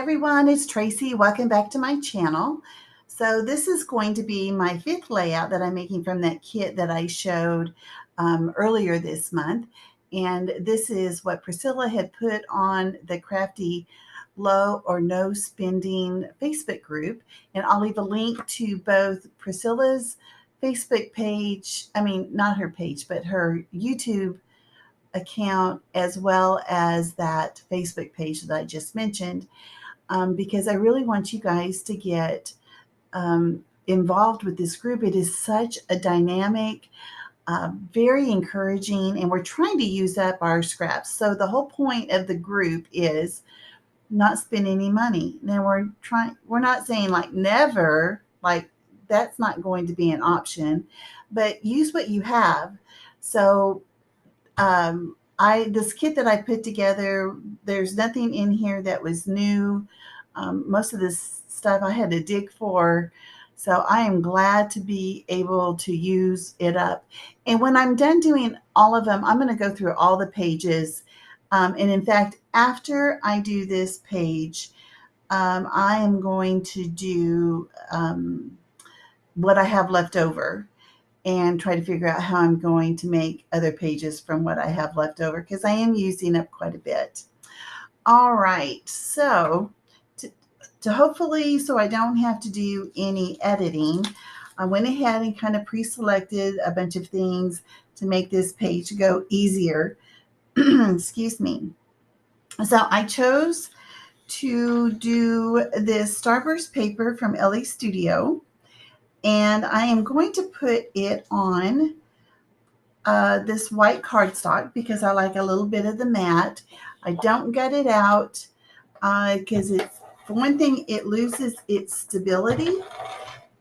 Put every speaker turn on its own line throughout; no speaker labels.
everyone, it's Tracy. Welcome back to my channel. So this is going to be my fifth layout that I'm making from that kit that I showed earlier this month. And this is what Priscilla had put on the Crafty Low or No Spending Facebook group. And I'll leave a link to both Priscilla's Facebook page, not her page, but her YouTube account, as well as that Facebook page that I just mentioned, because I really want you guys to get involved with this group. It is such a dynamic, very encouraging, and we're trying to use up our scraps. So the whole point of the group is not spend any money. Now we're not saying like never, like that's not going to be an option, but use what you have. So this kit that I put together, there's nothing in here that was new. Most of this stuff I had to dig for. So I am glad to be able to use it up. And when I'm done doing all of them, I'm going to go through all the pages. And in fact, after I do this page, I am going to do what I have left over and try to figure out how I'm going to make other pages from what I have left over, because I am using up quite a bit. All right, so to hopefully, so I don't have to do any editing, I went ahead and kind of pre-selected a bunch of things to make this page go easier. Excuse me. So I chose to do this Starburst paper from LA Studio, and I am going to put it on this white cardstock because I like a little bit of the matte. I don't gut it out because for one thing, it loses its stability.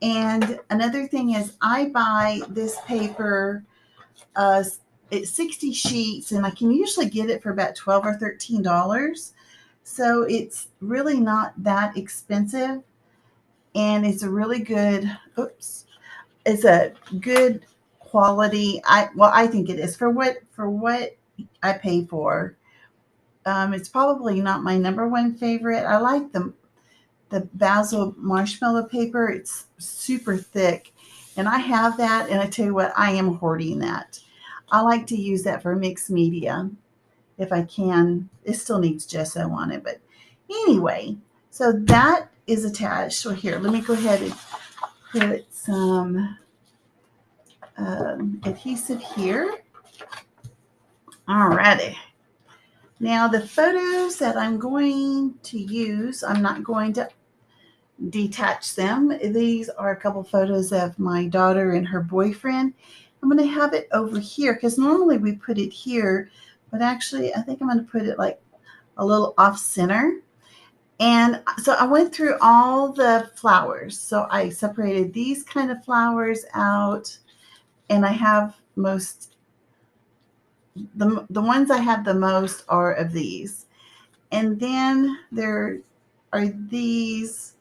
And another thing is I buy this paper, it's 60 sheets, and I can usually get it for about $12 or $13. So it's really not that expensive. And it's a really good, it's a good quality. I think it is for what I pay for. It's probably not my number one favorite. I like the basil marshmallow paper. It's super thick, and I have that. And I tell you what, I am hoarding that. I like to use that for mixed media if I can. It still needs gesso on it, but anyway. So that is attached. So here, let me go ahead and put some adhesive here. Alrighty. Now the photos that I'm going to use, I'm not going to detach them. These are a couple photos of my daughter and her boyfriend. I'm going to have it over here because normally we put it here, but actually I think I'm going to put it like a little off center. And so I went through all the flowers. So I separated these kind of flowers out, and I have the ones I have the most are of these. And then there are these.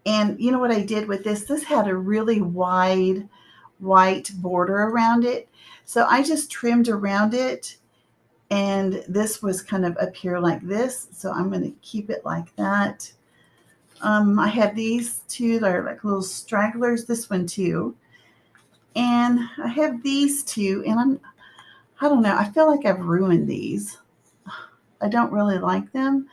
And you know what I did with this? This had a really wide white border around it. So I just trimmed around it. And this was kind of up here like this. So I'm going to keep it like that. I have these two that are like little stragglers. This one too. And I have these two. And I don't know. I feel like I've ruined these. I don't really like them.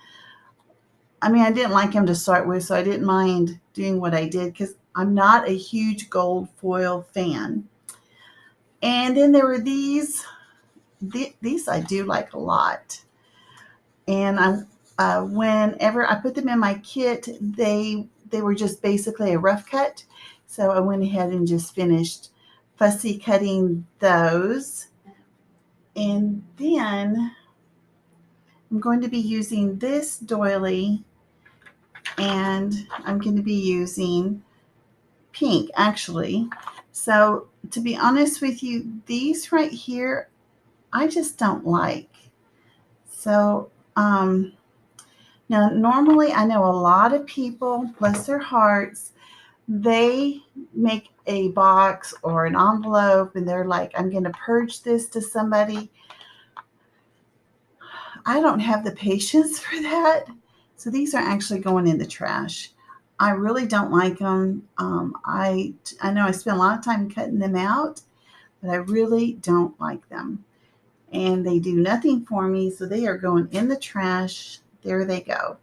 I mean, I didn't like them to start with, so I didn't mind doing what I did because I'm not a huge gold foil fan. And then there were these. These I do like a lot. And whenever I put them in my kit, they were just basically a rough cut. So I went ahead and just finished fussy cutting those. And then I'm going to be using this doily, and I'm going to be using pink actually. So to be honest with you, these right here, I just don't like. So now normally I know a lot of people, bless their hearts, they make a box or an envelope and they're like, I'm going to purge this to somebody. I don't have the patience for that. So these are actually going in the trash. I really don't like them. I know I spent a lot of time cutting them out, but I really don't like them. And they do nothing for me, so they are going in the trash. There they go.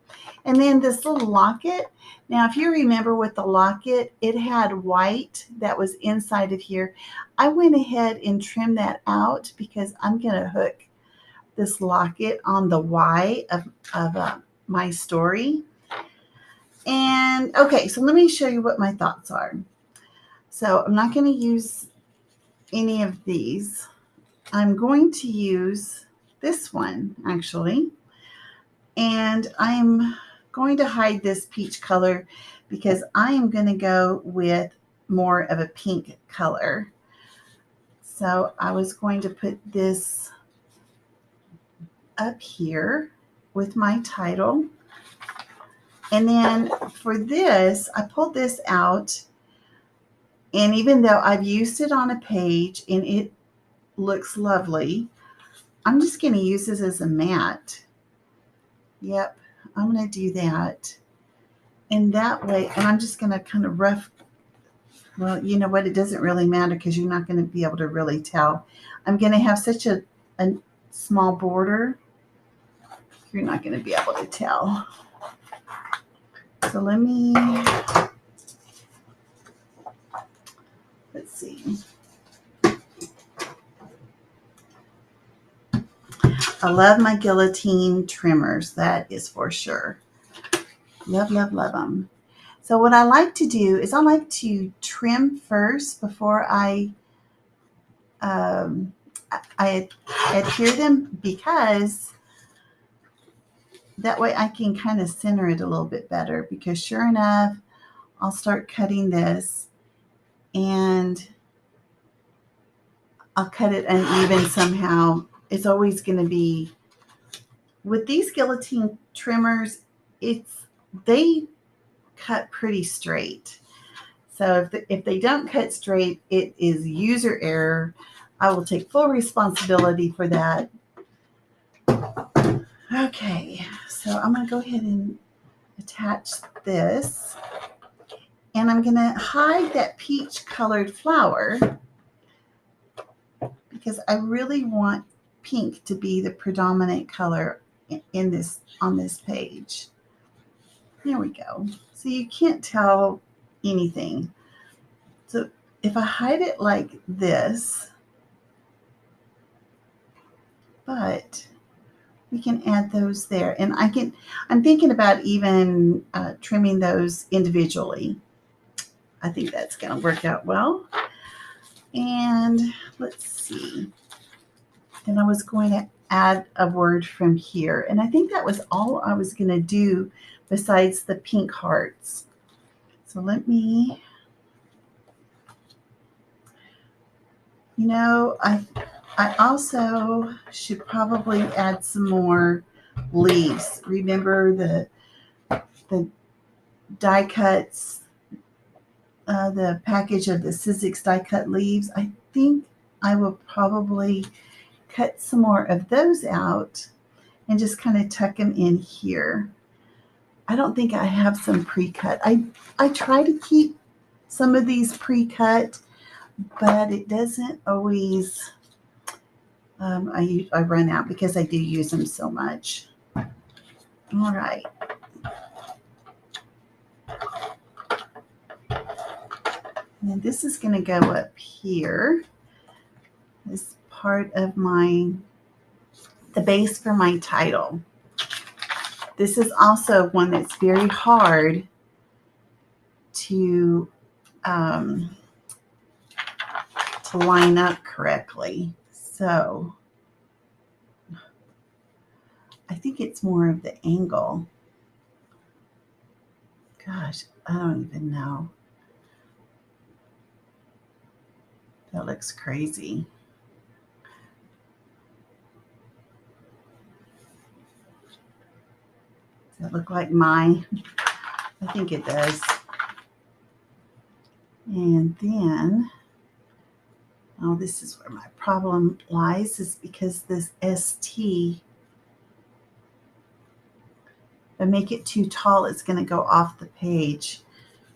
And then this little locket. Now, if you remember with the locket, it had white that was inside of here. I went ahead and trimmed that out because I'm going to hook this locket on the Y of my story. And okay, so let me show you what my thoughts are. So I'm not going to use any of these. I'm going to use this one actually. And I'm going to hide this peach color because I am going to go with more of a pink color. So I was going to put this up here with my title. And then for this, I pulled this out. And even though I've used it on a page and it looks lovely, I'm just going to use this as a mat. Yep, I'm going to do that. And that way, and I'm just going to kind of rough, well, you know what? It doesn't really matter because you're not going to be able to really tell. I'm going to have such a small border, you're not going to be able to tell. So let's see. I love my guillotine trimmers, that is for sure. Love, love, love them. So what I like to do is I like to trim first before I adhere them, because that way I can kind of center it a little bit better, because sure enough, I'll start cutting this and I'll cut it uneven somehow. It's always going to be, with these guillotine trimmers, they cut pretty straight. So if they don't cut straight, it is user error. I will take full responsibility for that. Okay, so I'm going to go ahead and attach this. And I'm going to hide that peach colored flower because I really want pink to be the predominant color on this page. There we go. So you can't tell anything. So if I hide it like this, but we can add those there. And I'm thinking about even trimming those individually. I think that's going to work out well. And let's see. Then I was going to add a word from here. And I think that was all I was going to do besides the pink hearts. So let me, I also should probably add some more leaves. Remember the die cuts, the package of the Sizzix die cut leaves? I think I will probably cut some more of those out and just kind of tuck them in here. I don't think I have some pre-cut. I try to keep some of these pre-cut, but it doesn't always, I run out because I do use them so much. All right. And this is going to go up here as part of the base for my title. This is also one that's very hard to line up correctly. So I think it's more of the angle. Gosh, I don't even know. That looks crazy. Does that look like mine? I think it does. And then, oh, this is where my problem lies, is because this ST If I make it too tall, it's going to go off the page.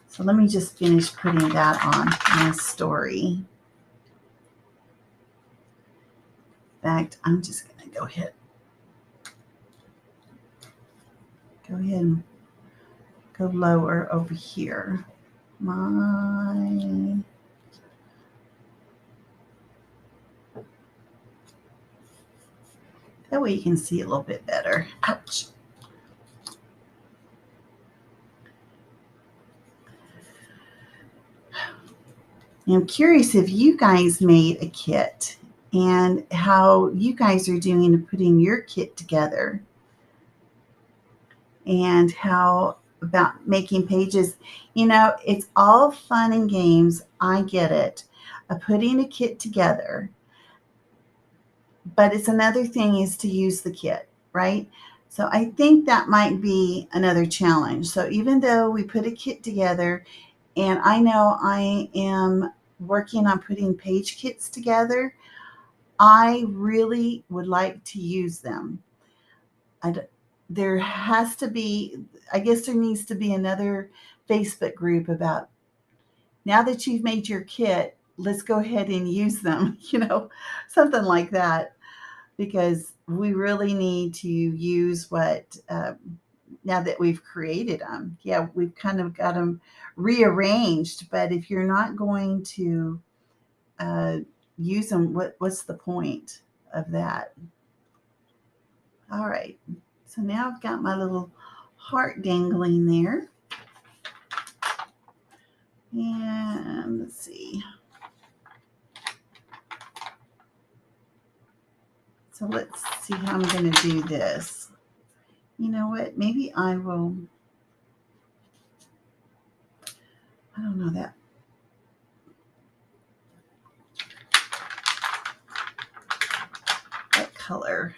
So let me just finish putting that on my story. In fact, I'm just going to go ahead and go lower over here. That way you can see a little bit better. Ouch. I'm curious if you guys made a kit and how you guys are doing putting your kit together, and how about making pages. It's all fun and games. I get it. Putting a kit together. But it's another thing is to use the kit, right? So I think that might be another challenge. So even though we put a kit together, and I know I am working on putting page kits together, I really would like to use them. There has to be, I guess there needs to be another Facebook group about, now that you've made your kit, let's go ahead and use them, something like that, because we really need to use what, now that we've created them. Yeah, we've kind of got them rearranged, but if you're not going to use them, what's the point of that? All right, so now I've got my little heart dangling there. And let's see. So let's see how I'm going to do this. You know what? Maybe I will. I don't know that. That color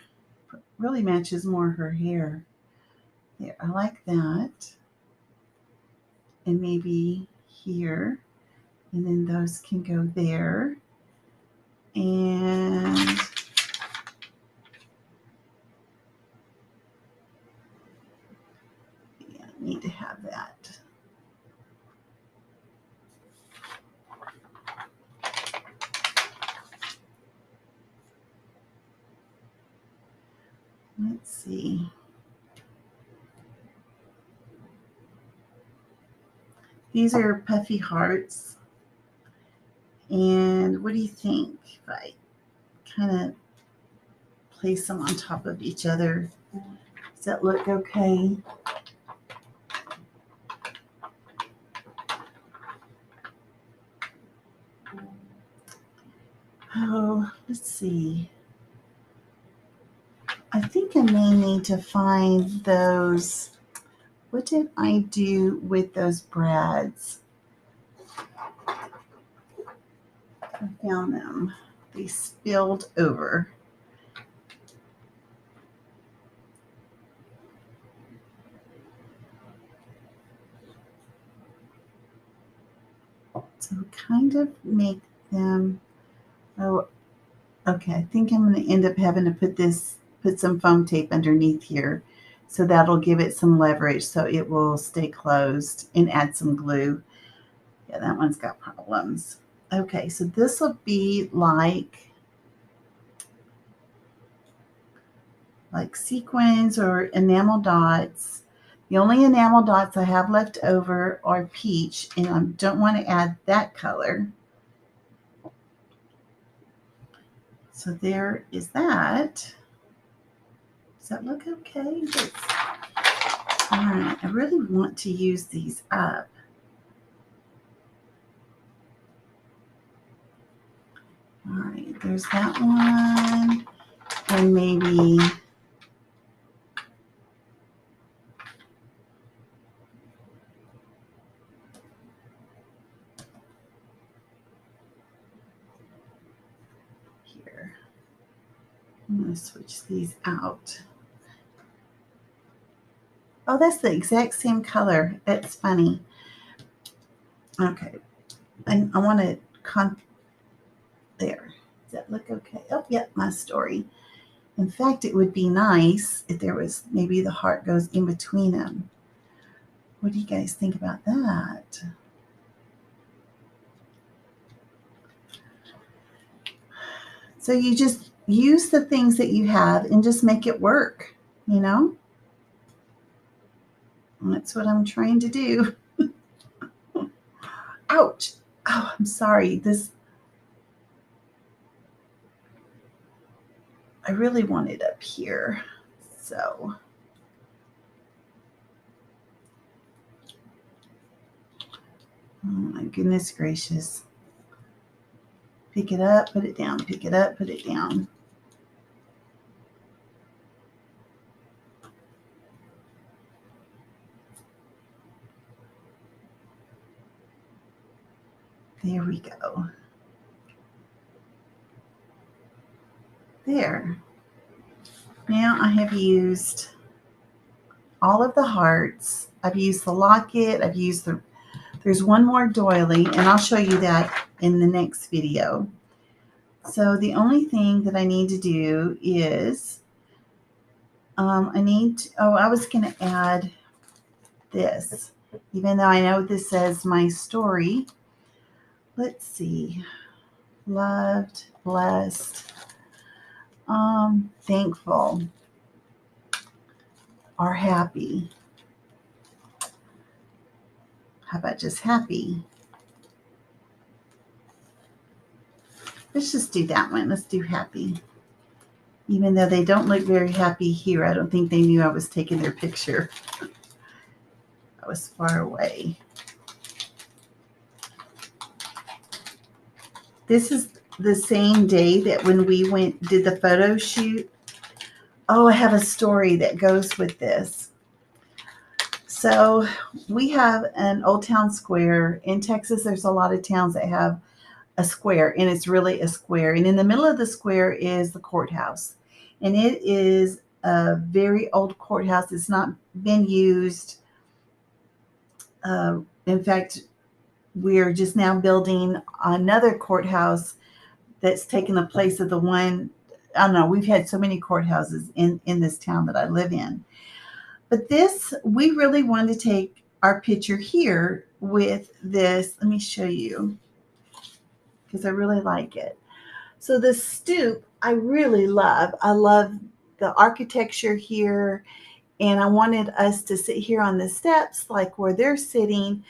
really matches more her hair. There, I like that. And maybe here. And then those can go there. And yeah, I need to have that. Let's see. These are puffy hearts. And what do you think if I kind of place them on top of each other? Does that look okay? Oh, let's see. I think I may need to find those. What did I do with those brads? I found them. They spilled over. So kind of make them, oh, okay. I think I'm going to end up having to put some foam tape underneath here. So that'll give it some leverage so it will stay closed, and add some glue. Yeah, that one's got problems. Okay, so this will be like sequins or enamel dots. The only enamel dots I have left over are peach, and I don't want to add that color. So there is that. Does that look okay? Yes. All right, I really want to use these up. All right, there's that one. And maybe here. I'm going to switch these out. Oh, that's the exact same color. That's funny. Okay. And I want to there. Does that look okay? Oh, yep, my story. In fact, it would be nice if there was maybe the heart goes in between them. What do you guys think about that? So you just use the things that you have and just make it work, you know? And that's what I'm trying to do. Ouch. Oh, I'm sorry. I really want it up here. So, oh my goodness gracious. Pick it up, put it down, pick it up, put it down. There we go. There. Now I have used all of the hearts. I've used the locket. There's one more doily, and I'll show you that in the next video. So the only thing that I need to do is, I was going to add this, even though I know this says my story. Let's see. Loved, blessed, thankful, or happy. How about just happy? Let's just do that one. Let's do happy. Even though they don't look very happy here, I don't think they knew I was taking their picture. I was far away. This is the same day that when we did the photo shoot. Oh, I have a story that goes with this. So we have an Old Town Square. In Texas, there's a lot of towns that have a square, and it's really a square. And in the middle of the square is the courthouse. And it is a very old courthouse. It's not been used. In fact, we're just now building another courthouse that's taken the place of the one. I don't know. We've had so many courthouses in this town that I live in. But we really wanted to take our picture here with this. Let me show you, because I really like it. So the stoop, I really love. I love the architecture here. And I wanted us to sit here on the steps, like where they're sitting.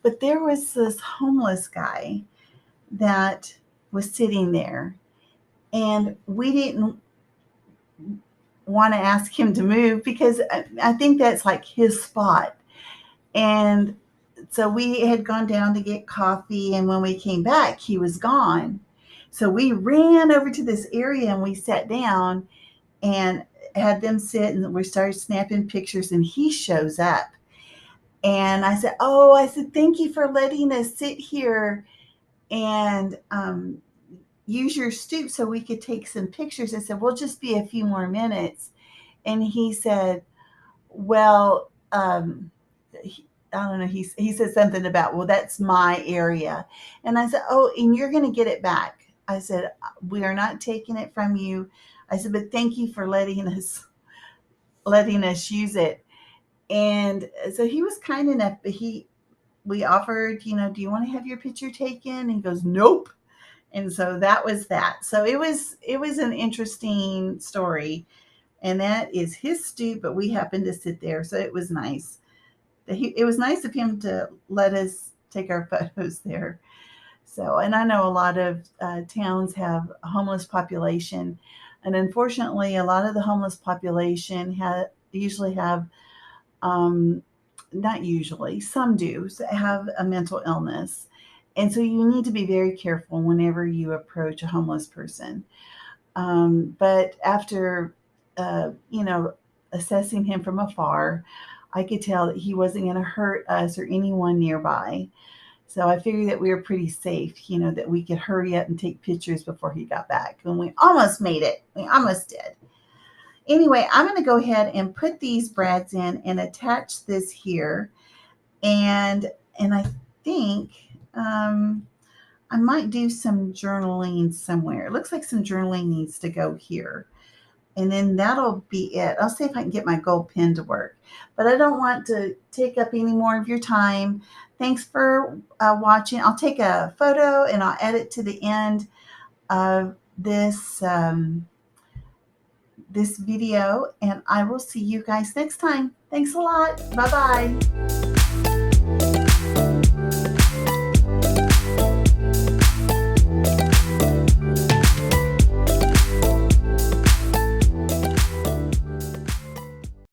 But there was this homeless guy that was sitting there. And we didn't want to ask him to move because I think that's like his spot. And so we had gone down to get coffee, and when we came back, he was gone. So we ran over to this area and we sat down and had them sit, and we started snapping pictures, and he shows up. And I said, thank you for letting us sit here and use your stoop so we could take some pictures. I said, we'll just be a few more minutes. And he said, well, I don't know. He said something about, well, that's my area. And I said, oh, and you're going to get it back. I said, we are not taking it from you. I said, but thank you for letting us use it. And so he was kind enough, but we offered, do you want to have your picture taken? And he goes, nope. And so that was that. So it was an interesting story. And that is his stoop, but we happened to sit there. So it was nice. It was nice of him to let us take our photos there. So, and I know a lot of towns have a homeless population. And unfortunately, a lot of the homeless population usually have, not usually, some do have a mental illness. And so you need to be very careful whenever you approach a homeless person. But after, assessing him from afar, I could tell that he wasn't going to hurt us or anyone nearby. So I figured that we were pretty safe, that we could hurry up and take pictures before he got back. And we almost made it. We almost did. Anyway, I'm going to go ahead and put these brads in and attach this here. And I think I might do some journaling somewhere. It looks like some journaling needs to go here. and then that'll be it. I'll see if I can get my gold pen to work. But I don't want to take up any more of your time. Thanks for watching. I'll take a photo and I'll add it to the end of this video, and I will see you guys next time. Thanks a lot. Bye-bye.